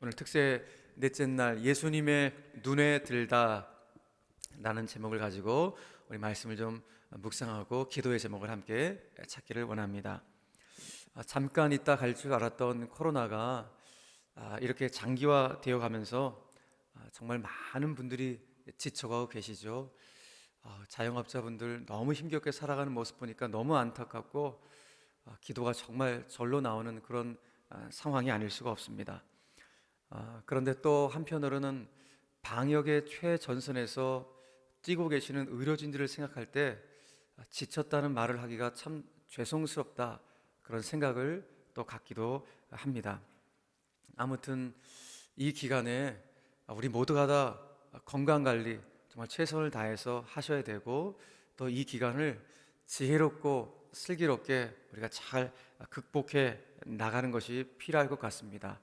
오늘 특세 넷째 날 예수님의 눈에 들다 라는 제목을 가지고 우리 말씀을 좀 묵상하고 기도의 제목을 함께 찾기를 원합니다. 잠깐 있다 갈 줄 알았던 코로나가 이렇게 장기화되어 가면서 정말 많은 분들이 지쳐가고 계시죠. 자영업자분들 너무 힘겹게 살아가는 모습 보니까 너무 안타깝고 기도가 정말 절로 나오는 그런 상황이 아닐 수가 없습니다. 그런데 또 한편으로는 방역의 최전선에서 뛰고 계시는 의료진들을 생각할 때 지쳤다는 말을 하기가 참 죄송스럽다, 그런 생각을 또 갖기도 합니다. 아무튼 이 기간에 우리 모두가 다 건강관리 정말 최선을 다해서 하셔야 되고, 또 이 기간을 지혜롭고 슬기롭게 우리가 잘 극복해 나가는 것이 필요할 것 같습니다.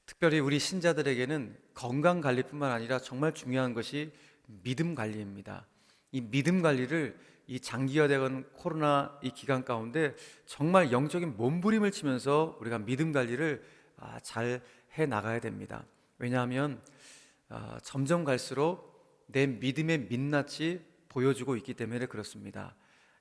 특별히 우리 신자들에게는 건강 관리뿐만 아니라 정말 중요한 것이 믿음 관리입니다. 이 믿음 관리를 이 장기화되는 코로나 이 기간 가운데 정말 영적인 몸부림을 치면서 우리가 믿음 관리를 잘 해 나가야 됩니다. 왜냐하면 점점 갈수록 내 믿음의 민낯이 보여주고 있기 때문에 그렇습니다.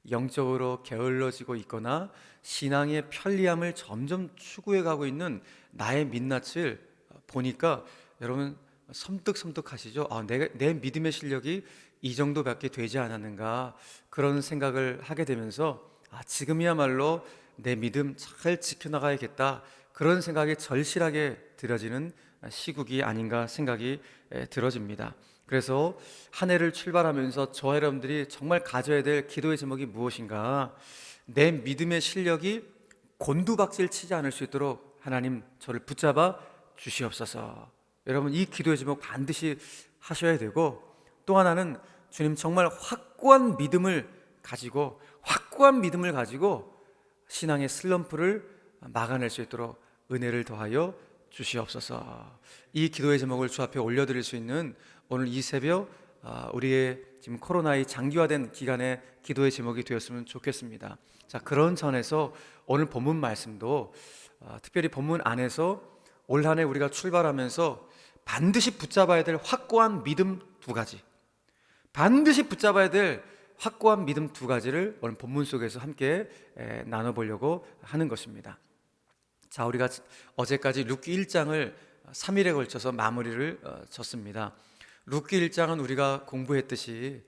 영적으로 게을러지고 있거나 신앙의 편리함을 점점 추구해 가고 있는 나의 민낯을 보니까 여러분 섬뜩섬뜩하시죠? 내 믿음의 실력이 이 정도밖에 되지 않았는가, 그런 생각을 하게 되면서 지금이야말로 내 믿음 잘 지켜나가야겠다, 그런 생각이 절실하게 들어지는 시국이 아닌가 생각이 들어집니다. 그래서 한 해를 출발하면서 저와 여러분들이 정말 가져야 될 기도의 제목이 무엇인가? 내 믿음의 실력이 곤두박질 치지 않을 수 있도록 하나님 저를 붙잡아 주시옵소서. 여러분 이 기도의 제목 반드시 하셔야 되고, 또 하나는 주님 정말 확고한 믿음을 가지고 신앙의 슬럼프를 막아낼 수 있도록 은혜를 더하여 주시옵소서. 이 기도의 제목을 주 앞에 올려드릴 수 있는 오늘 이 새벽 우리의 지금 코로나의 장기화된 기간의 기도의 제목이 되었으면 좋겠습니다. 자, 그런 전에서 오늘 본문 말씀도 특별히 본문 안에서 올 한 해 우리가 출발하면서 반드시 붙잡아야 될 확고한 믿음 두 가지, 반드시 붙잡아야 될 확고한 믿음 두 가지를 오늘 본문 속에서 함께 나눠보려고 하는 것입니다. 자, 우리가 어제까지 룻기 1장을 3일에 걸쳐서 마무리를 졌습니다. 룻기 1장은 우리가 공부했듯이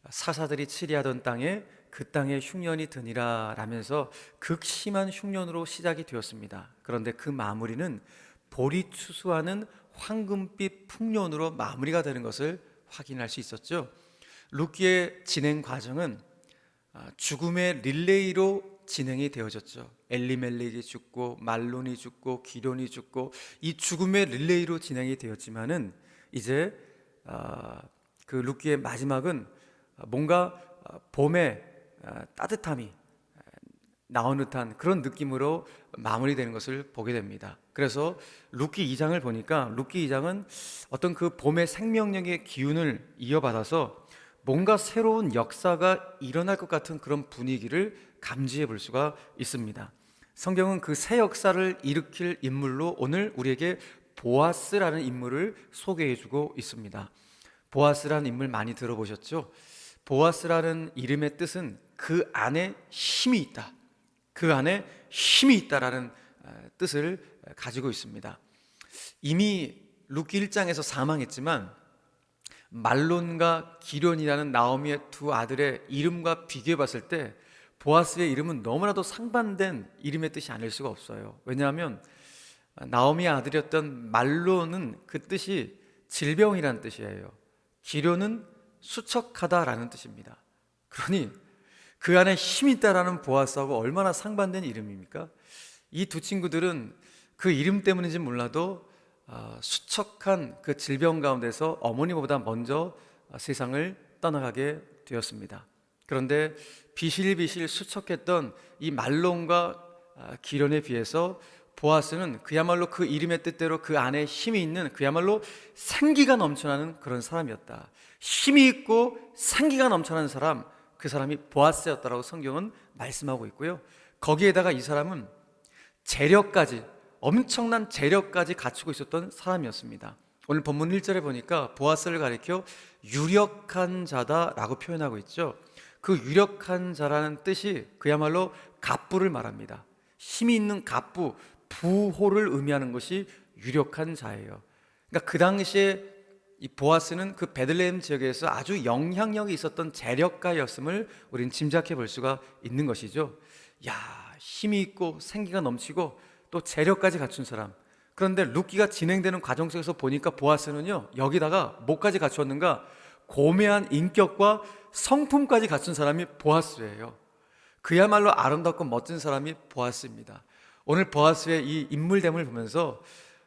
사사들이 치리하던 땅에 그 땅에 흉년이 드니라 라면서 극심한 흉년으로 시작이 되었습니다. 그런데 그 마무리는 볼이 추수하는 황금빛 풍년으로 마무리가 되는 것을 확인할 수 있었죠. 룻기의 진행 과정은 죽음의 릴레이로 진행이 되어졌죠. 엘리멜렉이 죽고 말론이 죽고 기련이 죽고 이 죽음의 릴레이로 진행이 되었지만은 이제 그 룻기의 마지막은 뭔가 봄의 따뜻함이 나오는 듯한 그런 느낌으로 마무리되는 것을 보게 됩니다. 그래서 룻기 2장을 보니까 룻기 2장은 어떤 그 봄의 생명력의 기운을 이어받아서 뭔가 새로운 역사가 일어날 것 같은 그런 분위기를 감지해 볼 수가 있습니다. 성경은 그 새 역사를 일으킬 인물로 오늘 우리에게 보아스라는 인물을 소개해 주고 있습니다. 보아스라는 인물 많이 들어보셨죠? 보아스라는 이름의 뜻은 그 안에 힘이 있다, 그 안에 힘이 있다라는 뜻을 가지고 있습니다. 이미 룻기 1장에서 사망했지만 말론과 기련이라는 나오미의 두 아들의 이름과 비교해 봤을 때 보아스의 이름은 너무나도 상반된 이름의 뜻이 아닐 수가 없어요. 왜냐하면 나오미의 아들이었던 말론은 그 뜻이 질병이라는 뜻이에요. 기련은 수척하다라는 뜻입니다. 그러니 그 안에 힘이 있다라는 보아스하고 얼마나 상반된 이름입니까? 이 두 친구들은 그 이름 때문인지 몰라도 수척한 그 질병 가운데서 어머니보다 먼저 세상을 떠나가게 되었습니다. 그런데 비실비실 수척했던 이 말론과 기련에 비해서 보아스는 그야말로 그 이름의 뜻대로 그 안에 힘이 있는 그야말로 생기가 넘쳐나는 그런 사람이었다. 힘이 있고 생기가 넘쳐나는 사람, 그 사람이 보아스였다라고 성경은 말씀하고 있고요. 거기에다가 이 사람은 재력까지 엄청난 재력까지 갖추고 있었던 사람이었습니다. 오늘 본문 1절에 보니까 보아스를 가리켜 유력한 자다라고 표현하고 있죠. 그 유력한 자라는 뜻이 그야말로 갑부를 말합니다. 힘이 있는 갑부, 부호를 의미하는 것이 유력한 자예요. 그러니까 그 당시에 이 보아스는 그 베들레헴 지역에서 아주 영향력이 있었던 재력가였음을 우리는 짐작해 볼 수가 있는 것이죠. 야, 힘이 있고 생기가 넘치고 또 재력까지 갖춘 사람. 그런데 룻기가 진행되는 과정 속에서 보니까 보아스는요, 여기다가 뭐까지 갖추었는가? 고매한 인격과 성품까지 갖춘 사람이 보아스예요. 그야말로 아름답고 멋진 사람이 보아스입니다. 오늘 보아스의 이 인물됨을 보면서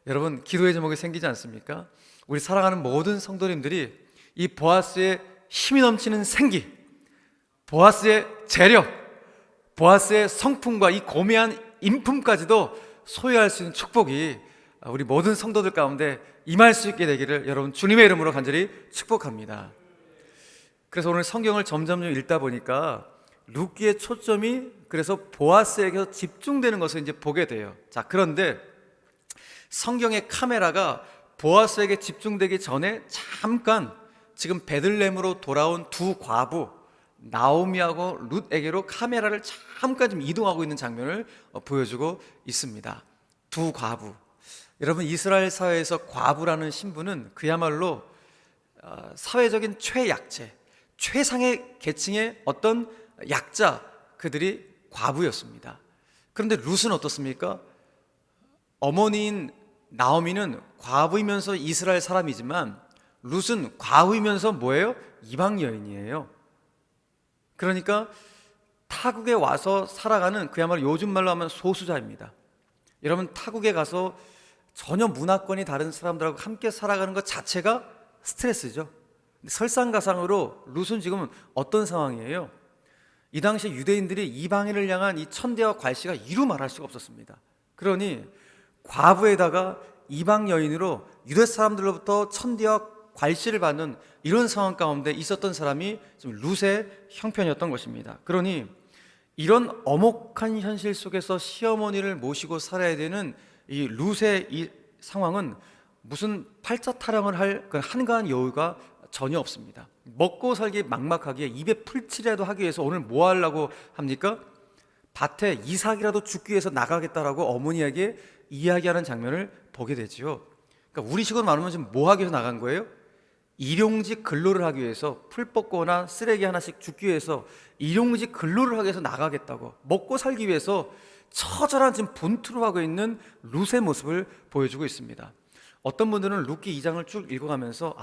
여러분 기도의 제목이 생기지 않습니까? 우리 사랑하는 모든 성도님들이 이 보아스의 힘이 넘치는 생기, 보아스의 재력, 보아스의 성품과 이 고매한 인품까지도 소유할 수 있는 축복이 우리 모든 성도들 가운데 임할 수 있게 되기를 여러분 주님의 이름으로 간절히 축복합니다. 그래서 오늘 성경을 점점 읽다 보니까 룻기의 초점이 그래서 보아스에게 집중되는 것을 이제 보게 돼요. 자, 그런데 성경의 카메라가 보아스에게 집중되기 전에 잠깐 지금 베들레헴으로 돌아온 두 과부 나오미하고 룻에게로 카메라를 잠깐 좀 이동하고 있는 장면을 보여주고 있습니다. 두 과부. 여러분, 이스라엘 사회에서 과부라는 신분은 그야말로 사회적인 최약체, 최상의 계층의 어떤 약자, 그들이 과부였습니다. 그런데 룻은 어떻습니까? 어머니인 나오미는 과부이면서 이스라엘 사람이지만 룻은 과부이면서 뭐예요? 이방 여인이에요. 그러니까 타국에 와서 살아가는 그야말로 요즘 말로 하면 소수자입니다. 여러분, 타국에 가서 전혀 문화권이 다른 사람들하고 함께 살아가는 것 자체가 스트레스죠. 설상가상으로 룻은 지금 어떤 상황이에요? 이 당시 유대인들이 이방인을 향한 이 천대와 괄시가 이루 말할 수가 없었습니다. 그러니 과부에다가 이방 여인으로 유대 사람들로부터 천대와 괄시를 받는 이런 상황 가운데 있었던 사람이 좀 룻의 형편이었던 것입니다. 그러니 이런 엄혹한 현실 속에서 시어머니를 모시고 살아야 되는 이 룻의 이 상황은 무슨 팔자 타령을 할 한가한 여유가 전혀 없습니다. 먹고 살기 막막하기에 입에 풀칠이라도 하기 위해서 오늘 뭐 하려고 합니까? 밭에 이삭이라도 죽기 위해서 나가겠다라고 어머니에게 이야기하는 장면을 보게 되지요. 그러니까 우리식으로 말하면 지금 뭐 하기 위해서 나간 거예요? 일용직 근로를 하기 위해서, 풀 뽑거나 쓰레기 하나씩 줍기 위해서 일용직 근로를 하기 위해서 나가겠다고, 먹고 살기 위해서 처절한 지금 분투를 하고 있는 룻의 모습을 보여주고 있습니다. 어떤 분들은 룻기 2장을 쭉 읽어가면서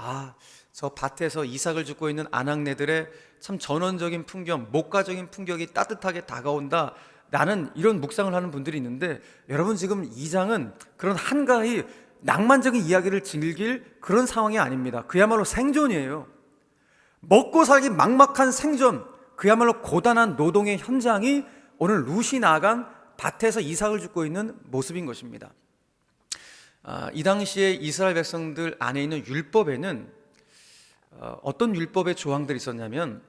저 밭에서 이삭을 줍고 있는 아낙네들의 참 전원적인 풍경, 목가적인 풍경이 따뜻하게 다가온다 라는 이런 묵상을 하는 분들이 있는데, 여러분 지금 2장은 그런 한가히 낭만적인 이야기를 즐길 그런 상황이 아닙니다. 그야말로 생존이에요. 먹고 살기 막막한 생존, 그야말로 고단한 노동의 현장이 오늘 룻이 나간 밭에서 이삭을 줍고 있는 모습인 것입니다. 이 당시에 이스라엘 백성들 안에 있는 율법에는 어떤 율법의 조항들이 있었냐면,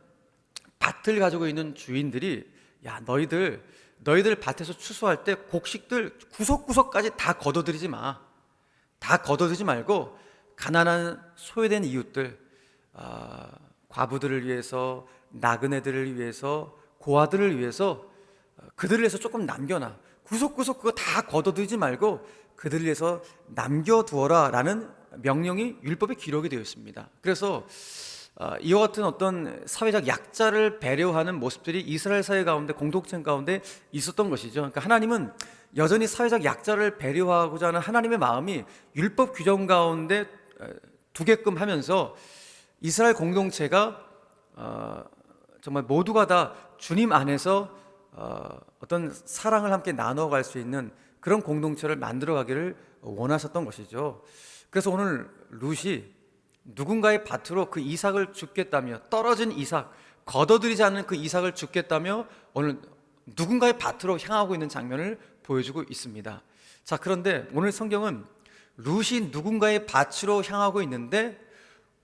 밭을 가지고 있는 주인들이 너희들 밭에서 추수할 때 곡식들 구석구석까지 다 걷어들이지 마. 다 걷어들이지 말고 가난한 소외된 이웃들, 과부들을 위해서, 나그네들을 위해서, 고아들을 위해서 그들을 위해서 조금 남겨놔. 구석구석 그거 다 걷어들이지 말고 그들을 위해서 남겨두어라 라는 명령이 율법에 기록이 되어 있습니다. 그래서 이와 같은 어떤 사회적 약자를 배려하는 모습들이 이스라엘 사회 가운데, 공동체 가운데 있었던 것이죠. 그러니까 하나님은 여전히 사회적 약자를 배려하고자 하는 하나님의 마음이 율법 규정 가운데 두게끔 하면서 이스라엘 공동체가 정말 모두가 다 주님 안에서 어떤 사랑을 함께 나눠갈 수 있는 그런 공동체를 만들어가기를 원하셨던 것이죠. 그래서 오늘 룻이 누군가의 밭으로 그 이삭을 줍겠다며, 떨어진 이삭, 걷어들이지 않는 그 이삭을 줍겠다며 오늘 누군가의 밭으로 향하고 있는 장면을 보여주고 있습니다. 자, 그런데 오늘 성경은 룻이 누군가의 밭으로 향하고 있는데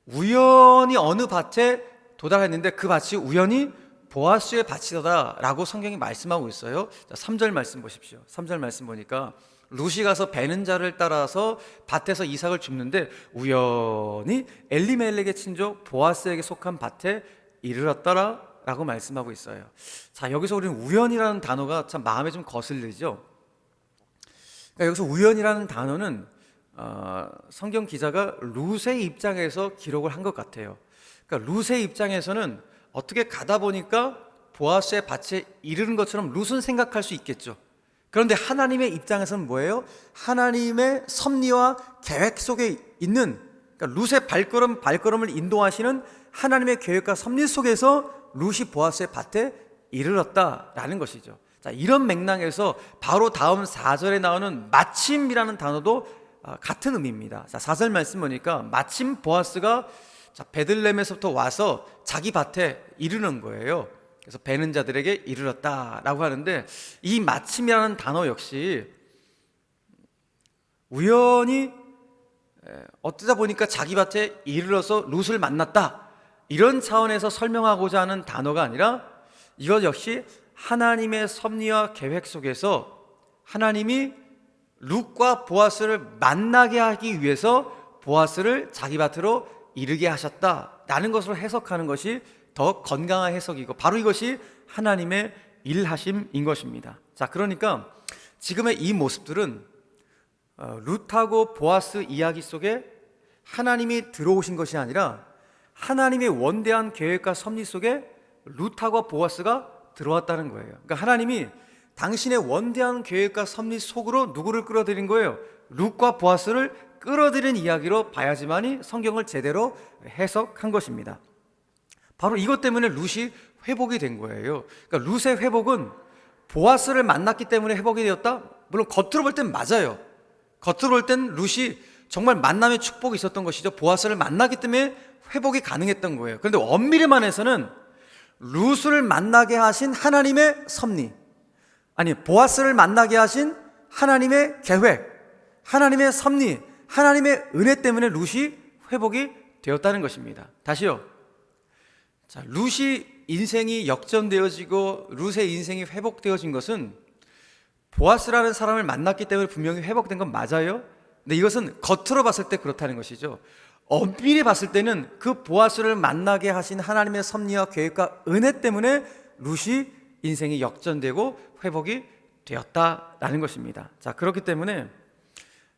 우연히 어느 밭에 도달했는데 그 밭이 우연히 보아스의 밭이다 라고 성경이 말씀하고 있어요. 자, 3절 말씀 보십시오. 3절 말씀 보니까 룻이 가서 베는 자를 따라서 밭에서 이삭을 줍는데 우연히 엘리멜렉의 친족 보아스에게 속한 밭에 이르렀더라라고 말씀하고 있어요. 자, 여기서 우리는 우연이라는 단어가 참 마음에 좀 거슬리죠. 그러니까 여기서 우연이라는 단어는 성경 기자가 룻의 입장에서 기록을 한 것 같아요. 그러니까 룻의 입장에서는 어떻게 가다 보니까 보아스의 밭에 이르는 것처럼 룻은 생각할 수 있겠죠. 그런데 하나님의 입장에서는 뭐예요? 하나님의 섭리와 계획 속에 있는, 그러니까 룻의 발걸음을 인도하시는 하나님의 계획과 섭리 속에서 룻이 보아스의 밭에 이르렀다라는 것이죠. 자, 이런 맥락에서 바로 다음 4절에 나오는 마침이라는 단어도 같은 의미입니다. 자, 4절 말씀 보니까 마침 보아스가 베들레헴에서부터 와서 자기 밭에 이르는 거예요. 그래서 베는 자들에게 이르렀다라고 하는데, 이 마침이라는 단어 역시 우연히 어쩌다 보니까 자기 밭에 이르러서 룻을 만났다, 이런 차원에서 설명하고자 하는 단어가 아니라 이것 역시 하나님의 섭리와 계획 속에서 하나님이 룻과 보아스를 만나게 하기 위해서 보아스를 자기 밭으로 이르게 하셨다라는 것으로 해석하는 것이 더 건강한 해석이고, 바로 이것이 하나님의 일하심인 것입니다. 자, 그러니까 지금의 이 모습들은 룻하고 보아스 이야기 속에 하나님이 들어오신 것이 아니라 하나님의 원대한 계획과 섭리 속에 룻하고 보아스가 들어왔다는 거예요. 그러니까 하나님이 당신의 원대한 계획과 섭리 속으로 누구를 끌어들인 거예요? 룻과 보아스를 끌어들인 이야기로 봐야지만이 성경을 제대로 해석한 것입니다. 바로 이것 때문에 룻이 회복이 된 거예요. 그러니까 룻의 회복은 보아스를 만났기 때문에 회복이 되었다? 물론 겉으로 볼 땐 맞아요. 겉으로 볼 땐 룻이 정말 만남의 축복이 있었던 것이죠. 보아스를 만나기 때문에 회복이 가능했던 거예요. 그런데 엄밀히 말해서는 룻을 만나게 하신 하나님의 섭리, 아니 보아스를 만나게 하신 하나님의 계획, 하나님의 섭리, 하나님의 은혜 때문에 룻이 회복이 되었다는 것입니다. 다시요. 자, 룻이 인생이 역전되어지고 룻의 인생이 회복되어진 것은 보아스라는 사람을 만났기 때문에 분명히 회복된 건 맞아요. 근데 이것은 겉으로 봤을 때 그렇다는 것이죠. 엄밀히 봤을 때는 그 보아스를 만나게 하신 하나님의 섭리와 계획과 은혜 때문에 룻이 인생이 역전되고 회복이 되었다라는 것입니다. 자, 그렇기 때문에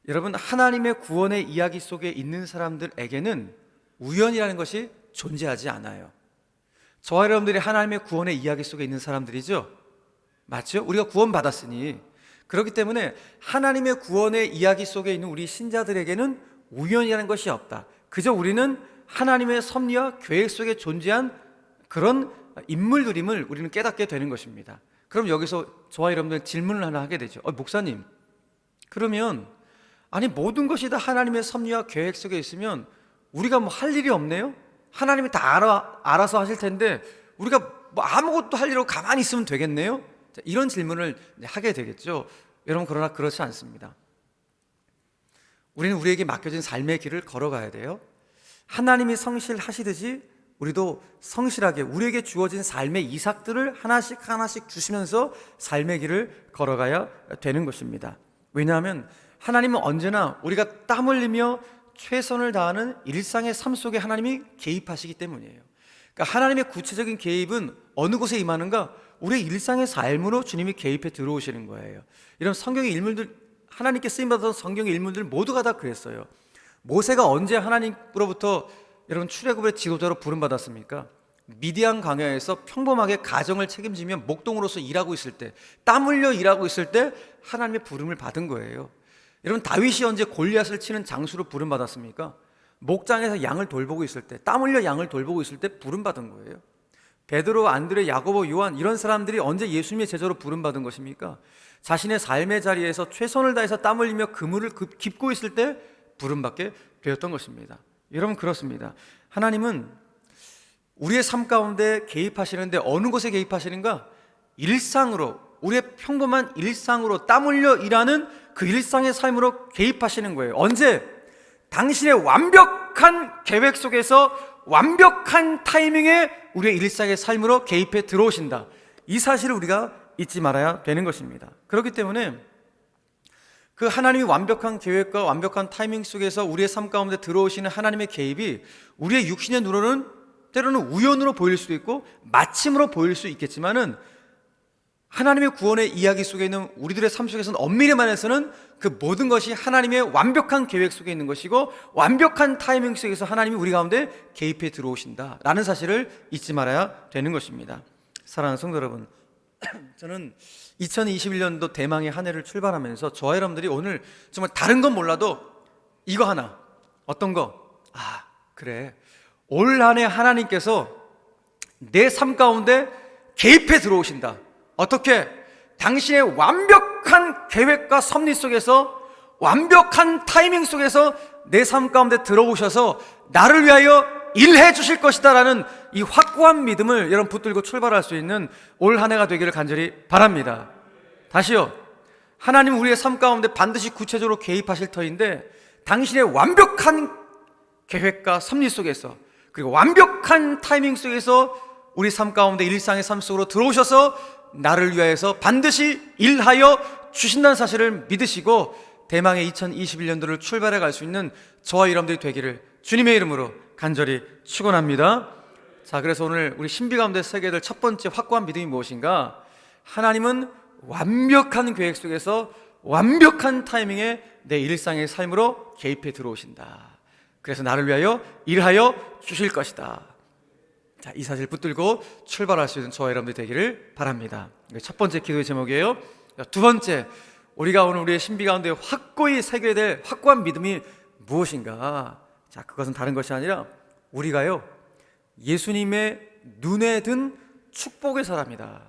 여러분, 하나님의 구원의 이야기 속에 있는 사람들에게는 우연이라는 것이 존재하지 않아요. 저와 여러분들이 하나님의 구원의 이야기 속에 있는 사람들이죠. 맞죠? 우리가 구원받았으니. 그렇기 때문에 하나님의 구원의 이야기 속에 있는 우리 신자들에게는 우연이라는 것이 없다. 그저 우리는 하나님의 섭리와 계획 속에 존재한 그런 인물들임을 우리는 깨닫게 되는 것입니다. 그럼 여기서 저와 여러분들 질문을 하나 하게 되죠. 목사님, 그러면 아니 모든 것이 다 하나님의 섭리와 계획 속에 있으면 우리가 뭐 할 일이 없네요? 하나님이 다 알아서 하실 텐데 우리가 뭐 아무것도 할 일 없고 가만히 있으면 되겠네요? 자, 이런 질문을 하게 되겠죠. 여러분, 그러나 그렇지 않습니다. 우리는 우리에게 맡겨진 삶의 길을 걸어가야 돼요. 하나님이 성실하시듯이 우리도 성실하게 우리에게 주어진 삶의 이삭들을 하나씩 하나씩 주시면서 삶의 길을 걸어가야 되는 것입니다. 왜냐하면 하나님은 언제나 우리가 땀 흘리며 최선을 다하는 일상의 삶 속에 하나님이 개입하시기 때문이에요. 그러니까 하나님의 구체적인 개입은 어느 곳에 임하는가? 우리의 일상의 삶으로 주님이 개입해 들어오시는 거예요. 이런 성경의 인물들, 하나님께 쓰임받았던 성경의 인물들 모두가 다 그랬어요. 모세가 언제 하나님으로부터 여러분 출애굽의 지도자로 부름받았습니까? 미디안 광야에서 평범하게 가정을 책임지며 목동으로서 일하고 있을 때, 땀 흘려 일하고 있을 때 하나님의 부름을 받은 거예요. 여러분, 다윗이 언제 골리앗을 치는 장수로 부름받았습니까? 목장에서 양을 돌보고 있을 때, 땀 흘려 양을 돌보고 있을 때 부름받은 거예요. 베드로, 안드레, 야고보, 요한 이런 사람들이 언제 예수님의 제자로 부름받은 것입니까? 자신의 삶의 자리에서 최선을 다해서 땀 흘리며 그물을 깁고 있을 때 부름받게 되었던 것입니다. 여러분, 그렇습니다. 하나님은 우리의 삶 가운데 개입하시는데 어느 곳에 개입하시는가? 일상으로, 우리의 평범한 일상으로 땀 흘려 일하는 그 일상의 삶으로 개입하시는 거예요. 언제? 당신의 완벽한 계획 속에서 완벽한 타이밍에 우리의 일상의 삶으로 개입해 들어오신다. 이 사실을 우리가 잊지 말아야 되는 것입니다. 그렇기 때문에 그 하나님의 완벽한 계획과 완벽한 타이밍 속에서 우리의 삶 가운데 들어오시는 하나님의 개입이 우리의 육신의 눈으로는 때로는 우연으로 보일 수도 있고 마침으로 보일 수 있겠지만은 하나님의 구원의 이야기 속에 있는 우리들의 삶 속에서는 엄밀히 말해서는 그 모든 것이 하나님의 완벽한 계획 속에 있는 것이고 완벽한 타이밍 속에서 하나님이 우리 가운데 개입해 들어오신다라는 사실을 잊지 말아야 되는 것입니다. 사랑하는 성도 여러분, 저는 2021년도 대망의 한 해를 출발하면서 저와 여러분들이 오늘 정말 다른 건 몰라도 이거 하나, 어떤 거? 그래, 올 한 해 하나님께서 내 삶 가운데 개입해 들어오신다. 어떻게? 당신의 완벽한 계획과 섭리 속에서 완벽한 타이밍 속에서 내 삶 가운데 들어오셔서 나를 위하여 일해 주실 것이다 라는 이 확고한 믿음을 여러분 붙들고 출발할 수 있는 올 한 해가 되기를 간절히 바랍니다. 다시요, 하나님은 우리의 삶 가운데 반드시 구체적으로 개입하실 터인데 당신의 완벽한 계획과 섭리 속에서 그리고 완벽한 타이밍 속에서 우리 삶 가운데 일상의 삶 속으로 들어오셔서 나를 위하여서 반드시 일하여 주신다는 사실을 믿으시고 대망의 2021년도를 출발해 갈 수 있는 저와 여러분들이 되기를 주님의 이름으로 간절히 축원합니다. 자, 그래서 오늘 우리 신비 가운데 새겨야 될 첫 번째 확고한 믿음이 무엇인가? 하나님은 완벽한 계획 속에서 완벽한 타이밍에 내 일상의 삶으로 개입해 들어오신다. 그래서 나를 위하여 일하여 주실 것이다. 자, 이 사실 붙들고 출발할 수 있는 저와 여러분들이 되기를 바랍니다. 첫 번째 기도의 제목이에요. 두 번째, 우리가 오늘 우리의 신비 가운데 확고히 새겨야 될 확고한 믿음이 무엇인가? 자, 그것은 다른 것이 아니라 우리가요, 예수님의 눈에 든 축복의 사람이다.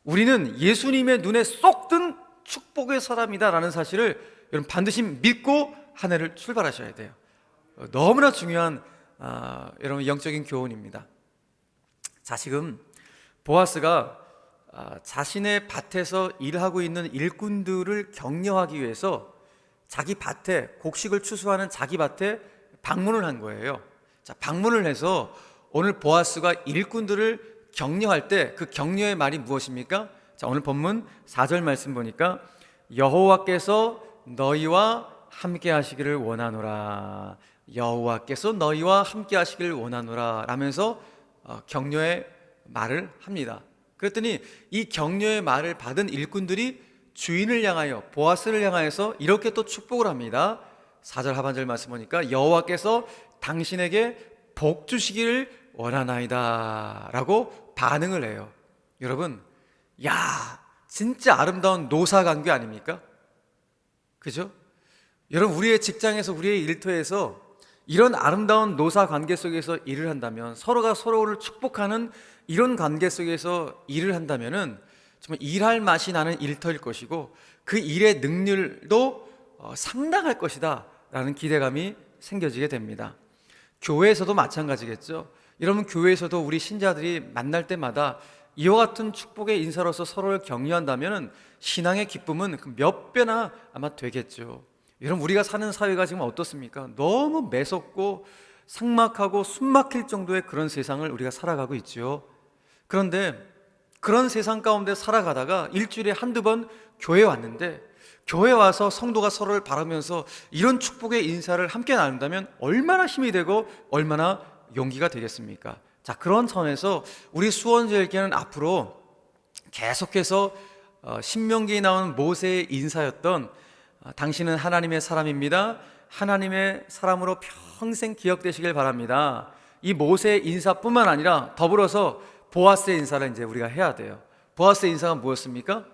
우리는 예수님의 눈에 쏙 든 축복의 사람이다 라는 사실을 여러분 반드시 믿고 한 해를 출발하셔야 돼요. 너무나 중요한 여러분 영적인 교훈입니다. 자, 지금 보아스가 자신의 밭에서 일하고 있는 일꾼들을 격려하기 위해서 자기 밭에 곡식을 추수하는 자기 밭에 방문을 한 거예요. 자, 방문을 해서 오늘 보아스가 일꾼들을 격려할 때 그 격려의 말이 무엇입니까? 자, 오늘 본문 4절 말씀 보니까 여호와께서 너희와 함께 하시기를 원하노라. 여호와께서 너희와 함께 하시기를 원하노라 라면서 격려의 말을 합니다. 그랬더니 이 격려의 말을 받은 일꾼들이 주인을 향하여 보아스를 향하여서 이렇게 또 축복을 합니다. 4절 하반절 말씀 보니까 여호와께서 당신에게 복 주시기를 원하나이다 라고 반응을 해요. 여러분, 야, 진짜 아름다운 노사관계 아닙니까? 그죠? 여러분, 우리의 직장에서 우리의 일터에서 이런 아름다운 노사관계 속에서 일을 한다면, 서로가 서로를 축복하는 이런 관계 속에서 일을 한다면은 정말 일할 맛이 나는 일터일 것이고 그 일의 능률도 상당할 것이다 라는 기대감이 생겨지게 됩니다. 교회에서도 마찬가지겠죠. 여러분, 교회에서도 우리 신자들이 만날 때마다 이와 같은 축복의 인사로서 서로를 격려한다면 신앙의 기쁨은 몇 배나 아마 되겠죠. 여러분, 우리가 사는 사회가 지금 어떻습니까? 너무 매섭고 삭막하고 숨막힐 정도의 그런 세상을 우리가 살아가고 있죠. 그런데 그런 세상 가운데 살아가다가 일주일에 한두 번 교회에 왔는데, 교회 와서 성도가 서로를 바라면서 이런 축복의 인사를 함께 나눈다면 얼마나 힘이 되고 얼마나 용기가 되겠습니까? 자, 그런 선에서 우리 수원제일교회는 앞으로 계속해서 신명기에 나오는 모세의 인사였던 당신은 하나님의 사람입니다, 하나님의 사람으로 평생 기억되시길 바랍니다, 이 모세의 인사뿐만 아니라 더불어서 보아스의 인사를 이제 우리가 해야 돼요. 보아스의 인사가 무엇입니까?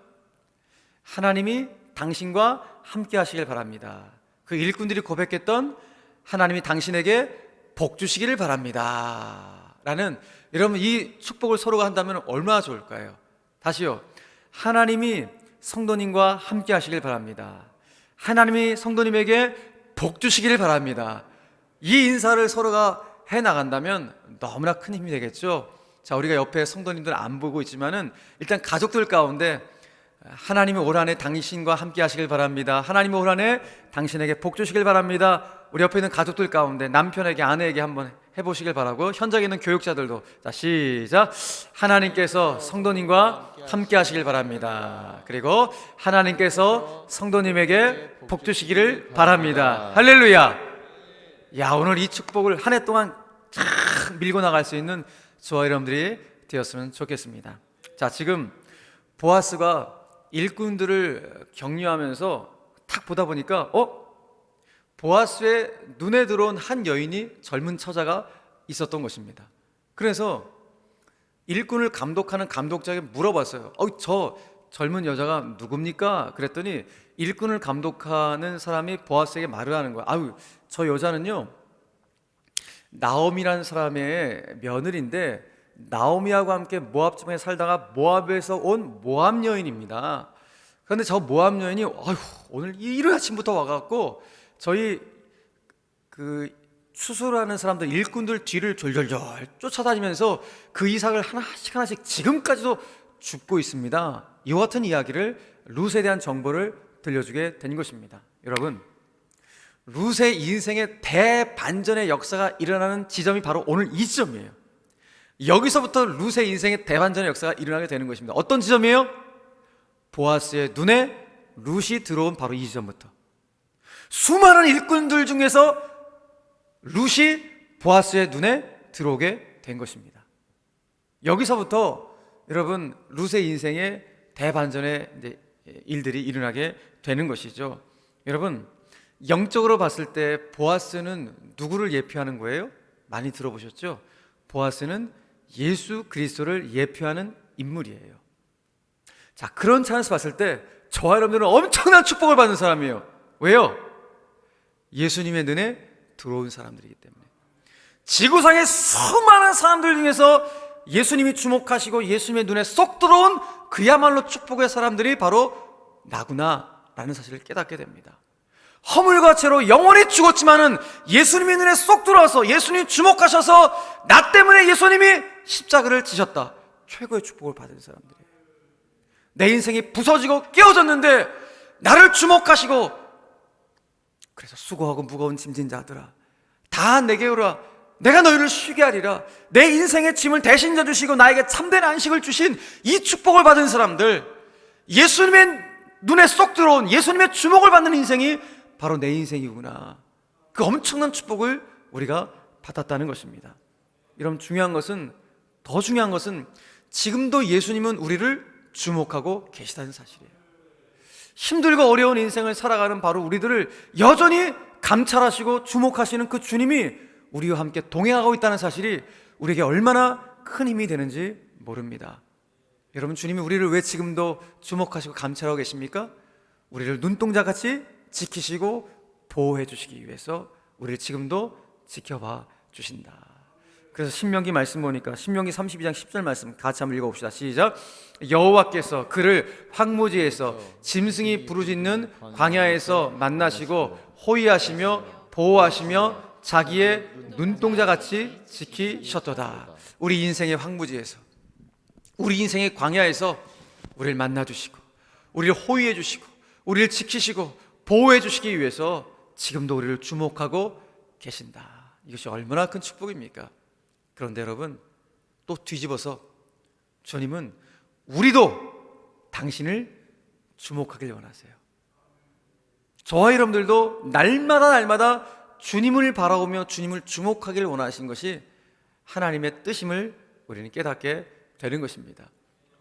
하나님이 당신과 함께 하시길 바랍니다. 그 일꾼들이 고백했던 하나님이 당신에게 복 주시기를 바랍니다 라는, 여러분, 이 축복을 서로가 한다면 얼마나 좋을까요? 다시요, 하나님이 성도님과 함께 하시길 바랍니다, 하나님이 성도님에게 복 주시기를 바랍니다. 이 인사를 서로가 해나간다면 너무나 큰 힘이 되겠죠. 자, 우리가 옆에 성도님들 안 보고 있지만은 일단 가족들 가운데 하나님이 올 한 해 당신과 함께 하시길 바랍니다, 하나님이 올 한 해 당신에게 복 주시길 바랍니다, 우리 옆에 있는 가족들 가운데 남편에게 아내에게 한번 해보시길 바라고, 현장에 있는 교육자들도 자 시작. 하나님께서 성도님과 함께 하시길 바랍니다. 그리고 하나님께서 성도님에게 복 주시기를 바랍니다. 할렐루야. 야, 오늘 이 축복을 한 해 동안 쫙 밀고 나갈 수 있는 저와 여러분들이 되었으면 좋겠습니다. 자, 지금 보아스가 일꾼들을 격려하면서 탁 보다 보니까 보아스의 눈에 들어온 한 여인이 젊은 처자가 있었던 것입니다. 그래서 일꾼을 감독하는 감독자에게 물어봤어요. 저 젊은 여자가 누굽니까? 그랬더니 일꾼을 감독하는 사람이 보아스에게 말을 하는 거야. 저 여자는요, 나오미라는 사람의 며느리인데 나오미하고 함께 모압 지방에 살다가 모압에서 온 모압 여인입니다. 그런데 저 모압 여인이 오늘 이른 아침부터 와갖고 저희 수술하는 사람들 일꾼들 뒤를 졸졸졸 쫓아다니면서 그 이삭을 하나씩 지금까지도 줍고 있습니다. 이와 같은 이야기를 룻에 대한 정보를 들려주게 된 것입니다. 여러분, 룻의 인생의 대반전의 역사가 일어나는 지점이 바로 오늘 이 지점이에요. 여기서부터 룻의 인생의 대반전의 역사가 일어나게 되는 것입니다. 어떤 지점이에요? 보아스의 눈에 룻이 들어온 바로 이 지점부터 수많은 일꾼들 중에서 룻이 보아스의 눈에 들어오게 된 것입니다. 여기서부터 여러분 룻의 인생에 대반전의 일들이 일어나게 되는 것이죠. 여러분, 영적으로 봤을 때 보아스는 누구를 예표하는 거예요? 많이 들어보셨죠? 보아스는 예수 그리스도를 예표하는 인물이에요. 자, 그런 차원에서 봤을 때 저와 여러분들은 엄청난 축복을 받는 사람이에요. 왜요? 예수님의 눈에 들어온 사람들이기 때문에. 지구상의 수많은 사람들 중에서 예수님이 주목하시고 예수님의 눈에 쏙 들어온 그야말로 축복의 사람들이 바로 나구나 라는 사실을 깨닫게 됩니다. 허물과 죄로 영원히 죽었지만은 예수님의 눈에 쏙 들어와서 예수님이 주목하셔서 나 때문에 예수님이 십자가를 지셨다. 최고의 축복을 받은 사람들이에요. 내 인생이 부서지고 깨어졌는데 나를 주목하시고, 그래서 수고하고 무거운 짐진 자들아 다 내게 오라, 내가 너희를 쉬게 하리라. 내 인생의 짐을 대신 져주시고 나에게 참된 안식을 주신 이 축복을 받은 사람들, 예수님의 눈에 쏙 들어온 예수님의 주목을 받는 인생이 바로 내 인생이구나. 그 엄청난 축복을 우리가 받았다는 것입니다. 여러분, 더 중요한 것은 지금도 예수님은 우리를 주목하고 계시다는 사실이에요. 힘들고 어려운 인생을 살아가는 바로 우리들을 여전히 감찰하시고 주목하시는 그 주님이 우리와 함께 동행하고 있다는 사실이 우리에게 얼마나 큰 힘이 되는지 모릅니다. 여러분, 주님이 우리를 왜 지금도 주목하시고 감찰하고 계십니까? 우리를 눈동자같이 지키시고 보호해 주시기 위해서 우리를 지금도 지켜봐 주신다. 그래서 신명기 말씀 보니까 신명기 32장 10절 말씀 같이 한번 읽어봅시다. 시작. 여호와께서 그를 황무지에서 짐승이 부르짖는 광야에서 만나시고 호위하시며 보호하시며 자기의 눈동자같이 지키셨도다. 우리 인생의 황무지에서, 우리 인생의 광야에서 우리를 만나주시고 우리를 호위해 주시고 우리를 지키시고 보호해 주시기 위해서 지금도 우리를 주목하고 계신다. 이것이 얼마나 큰 축복입니까? 그런데 여러분, 또 뒤집어서 주님은 우리도 당신을 주목하길 원하세요. 저와 여러분들도 날마다 주님을 바라보며 주님을 주목하길 원하신 것이 하나님의 뜻임을 우리는 깨닫게 되는 것입니다.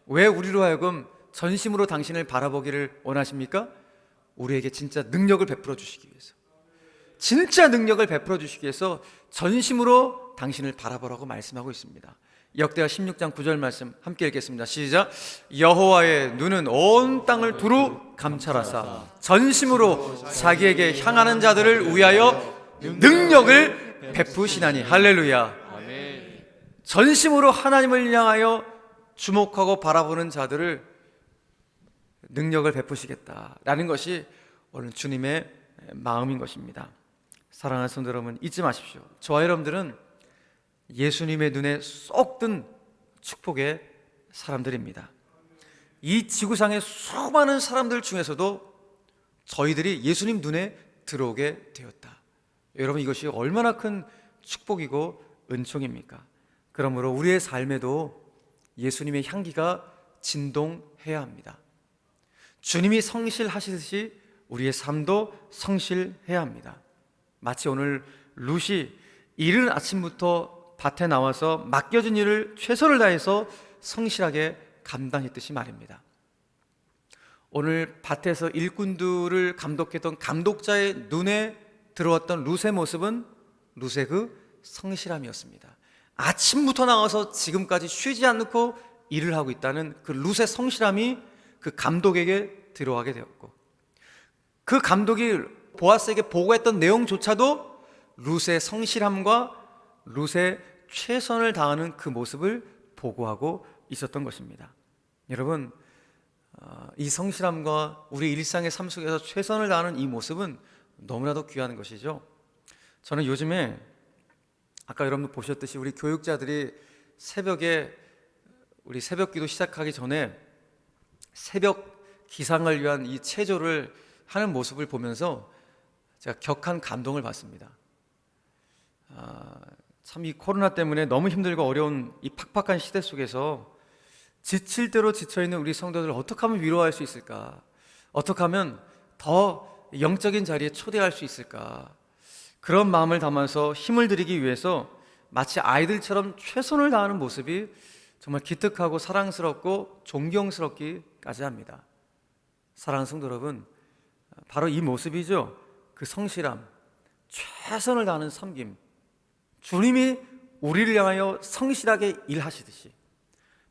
왜 우리로 하여금 전심으로 당신을 바라보기를 원하십니까? 우리에게 진짜 능력을 베풀어 주시기 위해서, 진짜 능력을 베풀어 주시기 위해서 전심으로 당신을 바라보라고 말씀하고 있습니다. 역대하 16장 9절 말씀 함께 읽겠습니다. 시작. 여호와의 눈은 온 땅을 두루 감찰하사 전심으로 자기에게 향하는 자들을 위하여 능력을 베푸시나니. 할렐루야. 전심으로 하나님을 향하여 주목하고 바라보는 자들을 능력을 베푸시겠다라는 것이 오늘 주님의 마음인 것입니다. 사랑하는 성도 여러분, 잊지 마십시오. 저와 여러분들은 예수님의 눈에 쏙 든 축복의 사람들입니다. 이 지구상의 수많은 사람들 중에서도 저희들이 예수님 눈에 들어오게 되었다. 여러분, 이것이 얼마나 큰 축복이고 은총입니까? 그러므로 우리의 삶에도 예수님의 향기가 진동해야 합니다. 주님이 성실하시듯이 우리의 삶도 성실해야 합니다. 마치 오늘 룻이 이른 아침부터 밭에 나와서 맡겨진 일을 최선을 다해서 성실하게 감당했듯이 말입니다. 오늘 밭에서 일꾼들을 감독했던 감독자의 눈에 들어왔던 룻의 모습은 룻의 그 성실함이었습니다. 아침부터 나와서 지금까지 쉬지 않고 일을 하고 있다는 그 룻의 성실함이 그 감독에게 들어가게 되었고, 그 감독이 보아스에게 보고했던 내용조차도 룻의 성실함과 룻의 최선을 다하는 그 모습을 보고하고 있었던 것입니다. 여러분, 이 성실함과 우리 일상의 삶 속에서 최선을 다하는 이 모습은 너무나도 귀한 것이죠. 저는 요즘에 아까 여러분 보셨듯이 우리 교육자들이 새벽에 우리 새벽기도 시작하기 전에 새벽 기상을 위한 이 체조를 하는 모습을 보면서 제가 격한 감동을 받습니다. 참 이 코로나 때문에 너무 힘들고 어려운 이 팍팍한 시대 속에서 지칠 대로 지쳐있는 우리 성도들을 어떻게 하면 위로할 수 있을까? 어떻게 하면 더 영적인 자리에 초대할 수 있을까? 그런 마음을 담아서 힘을 들이기 위해서 마치 아이들처럼 최선을 다하는 모습이 정말 기특하고 사랑스럽고 존경스럽기까지 합니다. 사랑하는 성도 여러분, 바로 이 모습이죠. 그 성실함, 최선을 다하는 섬김. 주님이 우리를 향하여 성실하게 일하시듯이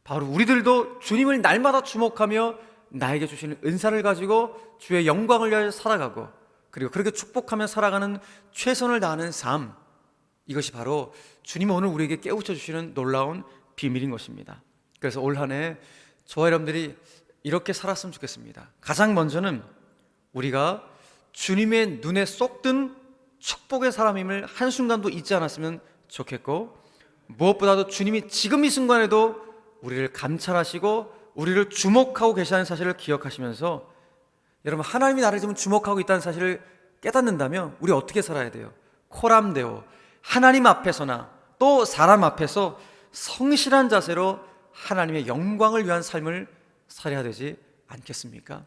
바로 우리들도 주님을 날마다 주목하며 나에게 주시는 은사를 가지고 주의 영광을 위하여 살아가고, 그리고 그렇게 축복하며 살아가는 최선을 다하는 삶, 이것이 바로 주님이 오늘 우리에게 깨우쳐 주시는 놀라운 비밀인 것입니다. 그래서 올 한 해 저와 여러분들이 이렇게 살았으면 좋겠습니다. 가장 먼저는 우리가 주님의 눈에 쏙 든 축복의 사람임을 한순간도 잊지 않았으면 좋겠고, 무엇보다도 주님이 지금 이 순간에도 우리를 감찰하시고 우리를 주목하고 계시다는 사실을 기억하시면서, 여러분, 하나님이 나를 지금 주목하고 있다는 사실을 깨닫는다면 우리 어떻게 살아야 돼요? 코람데오, 하나님 앞에서나 또 사람 앞에서 성실한 자세로 하나님의 영광을 위한 삶을 살아야 되지 않겠습니까?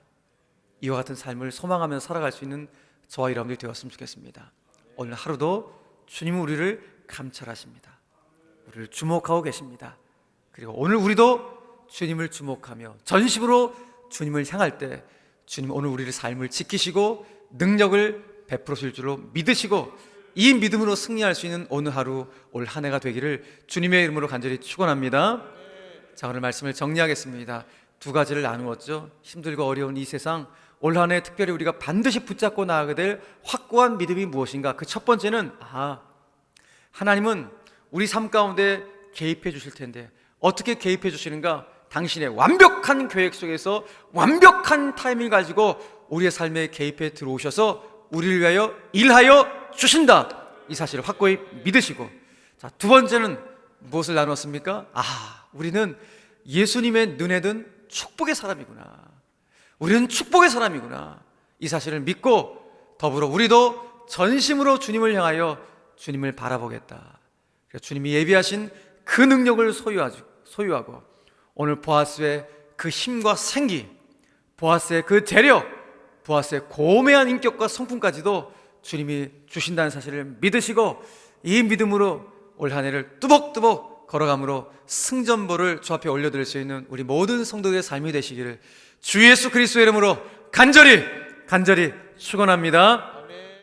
이와 같은 삶을 소망하며 살아갈 수 있는 저와 여러분들이 되었으면 좋겠습니다. 오늘 하루도 주님은 우리를 감찰하십니다. 우리를 주목하고 계십니다. 그리고 오늘 우리도 주님을 주목하며 전심으로 주님을 향할 때 주님 오늘 우리의 삶을 지키시고 능력을 베풀으실 줄로 믿으시고, 이 믿음으로 승리할 수 있는 오늘 하루, 올 한 해가 되기를 주님의 이름으로 간절히 축원합니다. 자, 오늘 말씀을 정리하겠습니다. 두 가지를 나누었죠. 힘들고 어려운 이 세상, 올 한 해 특별히 우리가 반드시 붙잡고 나아가게 될 확고한 믿음이 무엇인가? 그 첫 번째는 하나님은 우리 삶 가운데 개입해 주실 텐데 어떻게 개입해 주시는가? 당신의 완벽한 계획 속에서 완벽한 타이밍을 가지고 우리의 삶에 개입해 들어오셔서 우리를 위하여 일하여 주신다, 이 사실을 확고히 믿으시고, 자, 두 번째는 무엇을 나눴습니까? 우리는 예수님의 눈에 든 축복의 사람이구나, 우리는 축복의 사람이구나, 이 사실을 믿고 더불어 우리도 전심으로 주님을 향하여 주님을 바라보겠다. 주님이 예비하신 그 능력을 소유하고 오늘 보아스의 그 힘과 생기, 보아스의 그 재력, 보아스의 고매한 인격과 성품까지도 주님이 주신다는 사실을 믿으시고, 이 믿음으로 올 한 해를 뚜벅뚜벅 걸어감으로 승전보를 주 앞에 올려드릴 수 있는 우리 모든 성도들의 삶이 되시기를 주 예수 그리스도의 이름으로 간절히 축원합니다.